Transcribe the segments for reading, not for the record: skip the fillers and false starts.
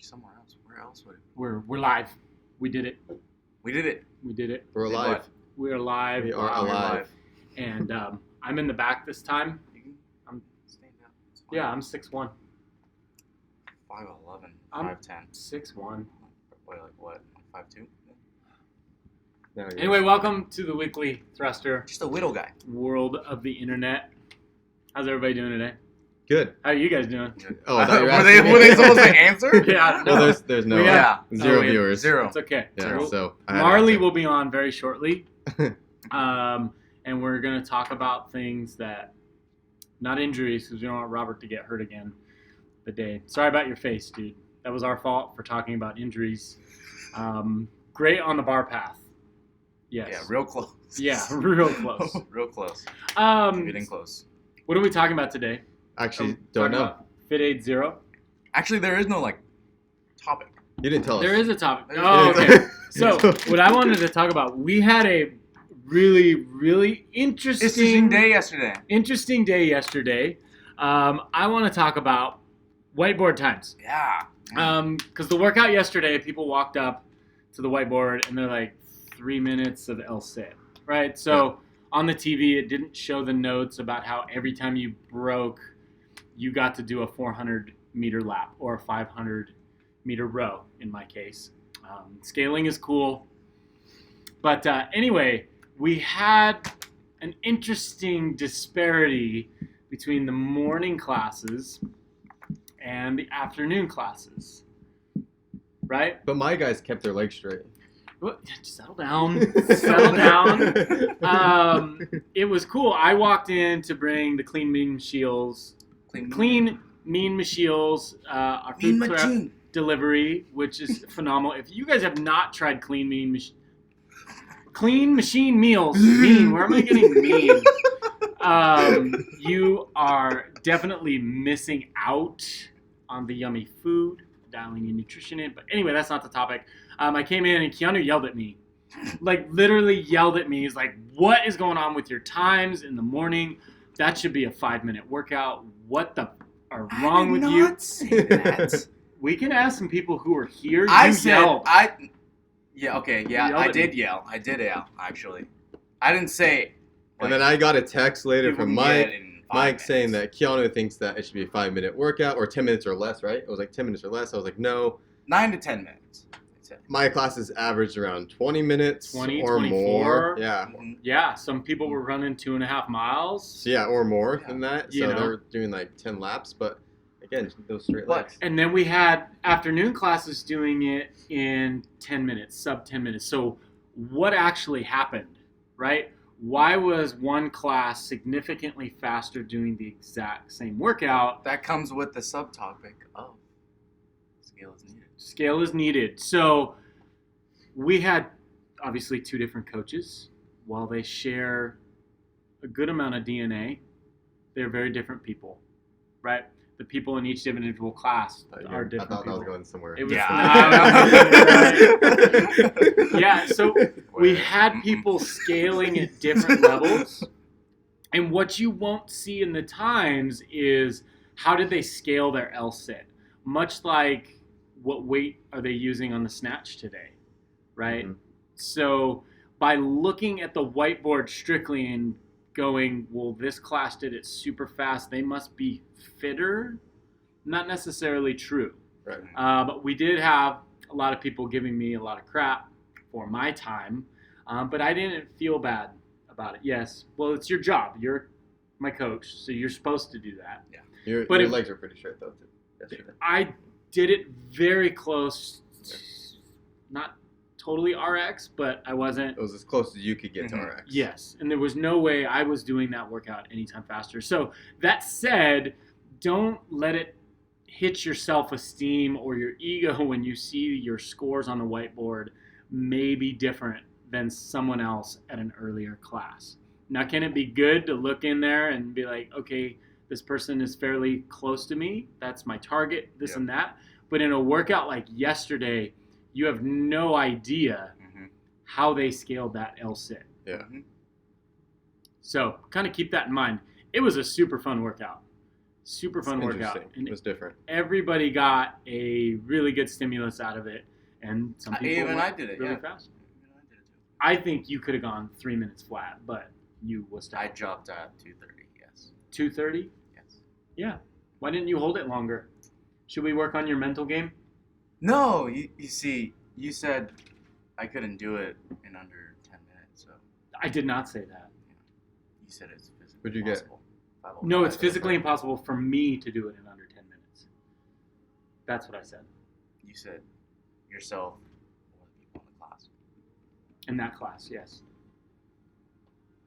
somewhere else. Where else would it? We're live. We did it. We did it. We're alive. We are live. We are alive. And I'm in the back this time. I'm stand up. Yeah, I'm 6'1". 5'11", I'm 5'10". 6'1". Wait, like what? Like 5'2"? No, Anyway, welcome to the weekly thruster Just a little guy. world of the internet. How's everybody doing today? Good. How are you guys doing? Oh, I thought you were were asking me. they supposed to answer? Yeah, no. Well, there's no zero we have viewers. Zero. It's okay. Yeah, Zero. so I had to Marley answer. will be on very shortly. And we're going to talk about things that, not injuries, because we don't want Robert to get hurt again the day. Sorry about your face, dude. That was our fault for talking about injuries. Great on the bar path. Yes. Yeah, real close. Yeah, real close. Real close. Getting close. What are we talking about today? Actually, don't know. Fit Aid Zero. Actually, there is no topic. You didn't tell us. There is a topic. There's- Oh, okay. So what I wanted to talk about, we had a really, really interesting day yesterday. Interesting day yesterday. I want to talk about Whiteboard Times. Yeah. Because the workout yesterday, people walked up to the whiteboard and they're like 3 minutes of L-sit, right? So on the TV, it didn't show the notes about how every time you broke, you got to do a 400-meter lap or a 500-meter row, in my case. Scaling is cool. But anyway, we had an interesting disparity between the morning classes and the afternoon classes, right? But my guys kept their legs straight. Settle down. Settle down. It was cool. I walked in to bring the Clean Mean Shields, our Mean food prep machine. delivery, which is phenomenal. If you guys have not tried Clean Machine Meals, where am I getting mean? You are definitely missing out on the yummy food, dialing in nutrition in. But anyway, that's not the topic. I came in and Keanu yelled at me. Literally yelled at me. He's like, what is going on with your times in the morning? That should be a 5-minute workout. What the are wrong with you? Say that. We can ask some people who are here. I You said yelled. Yeah. Okay. You Yeah. yelled I at did me. yell. Actually. I didn't say. And then I got a text later people from can get Mike. in 5 Mike minutes. saying that Keanu thinks that it should be a 5-minute workout or 10 minutes or less, right? It was like 10 minutes or less. I was like, no. 9 to 10 minutes. I'd say. My classes averaged around 20 minutes 20, or 24. more. Yeah. Mhm. Yeah, some people were running 2.5 miles. So yeah, or more Yeah. than that. You So know. they're doing like 10 laps. But again, those straight But- legs. And then we had afternoon classes doing it in 10 minutes, sub 10 minutes. So what actually happened, right? Why was one class significantly faster doing the exact same workout? That comes with the subtopic of scale is needed. Scale is needed. So we had obviously 2 different coaches. While they share a good amount of DNA, they're very different people, right? The people in each individual class are I different thought that people. was going somewhere. It was Yeah. Yeah, so we had people scaling at different levels. And what you won't see in the times is how did they scale their L-sit? Much like what weight are they using on the snatch today, right? Mhm. So by looking at the whiteboard strictly and going, well, this class did it super fast, they must be fitter, not necessarily true. Right. But we did have a lot of people giving me a lot of crap for my time, but I didn't feel bad about it. Yes, well, it's your job. You're my coach, so you're supposed to do that. Your But legs are pretty straight though. Yesterday. I did it very close, not totally RX, but I wasn't. It was as close as you could get to Mhm. RX. Yes, and there was no way I was doing that workout anytime faster. So that said, don't let it hit your self-esteem or your ego when you see your scores on the whiteboard may be different than someone else at an earlier class. Now, can it be good to look in there and be like, okay, this person is fairly close to me. That's my target, this and that. But in a workout like yesterday, you have no idea Mhm. how they scaled that L-sit. Mhm. So kind of keep that in mind. It was a super fun workout. Super fun workout. Interesting. And It was different. everybody got a really good stimulus out of it. And some people Even went I did it, really yeah. fast. Even I did it too. I think you could have gone 3 minutes flat, but you was I down. dropped at 2:30. Yes. 2:30? Yes. Yeah. Why didn't you hold it longer? Should we work on your mental game? No, you see, you said I couldn't do it in under 10 minutes, so I did not say that. you said it's physically What'd you get? impossible. No, it's 5:05. physically impossible for me to do it in under 10 minutes. That's what I said. You said yourself or the people in the class. In that class, yes.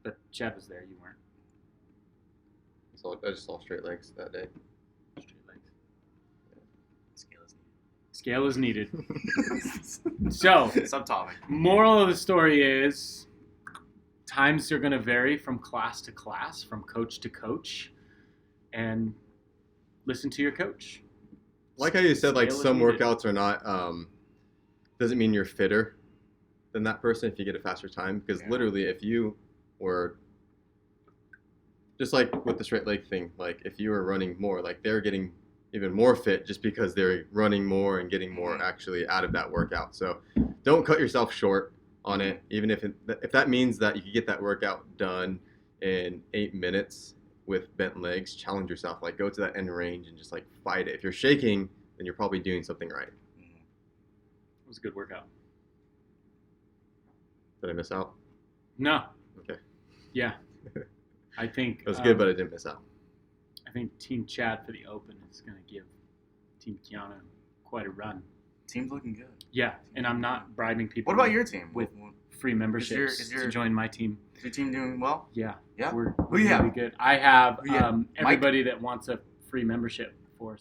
But Chad was there, you weren't. I just saw straight legs that day. Straight legs. Scale is needed. Scale is needed. So, Subtopic. moral of the story is times are going to vary from class to class, from coach to coach, and listen to your coach. Like how you said, like Scale is some needed. workouts are not, doesn't mean you're fitter than that person if you get a faster time. Because Yeah. literally, if you were, just like with the straight leg thing, like if you were running more, like they're getting even more fit just because they're running more and getting more actually out of that workout. So don't cut yourself short on it, even if that means that you could get that workout done in 8 minutes with bent legs. Challenge yourself, like go to that end range and just like fight it. If you're shaking, then you're probably doing something right. It was a good workout. Did I miss out? No. Okay. Yeah. I think It was good, but I didn't miss out. I think Team Chad for the Open is going to give Team Kiana quite a run. Team's looking good. Yeah, and I'm not bribing people. What about your team? with free memberships is your- to join my team? Is your team doing well? Yeah, Yeah? we're Who you really have? good. I have Who you have? everybody that wants a free membership for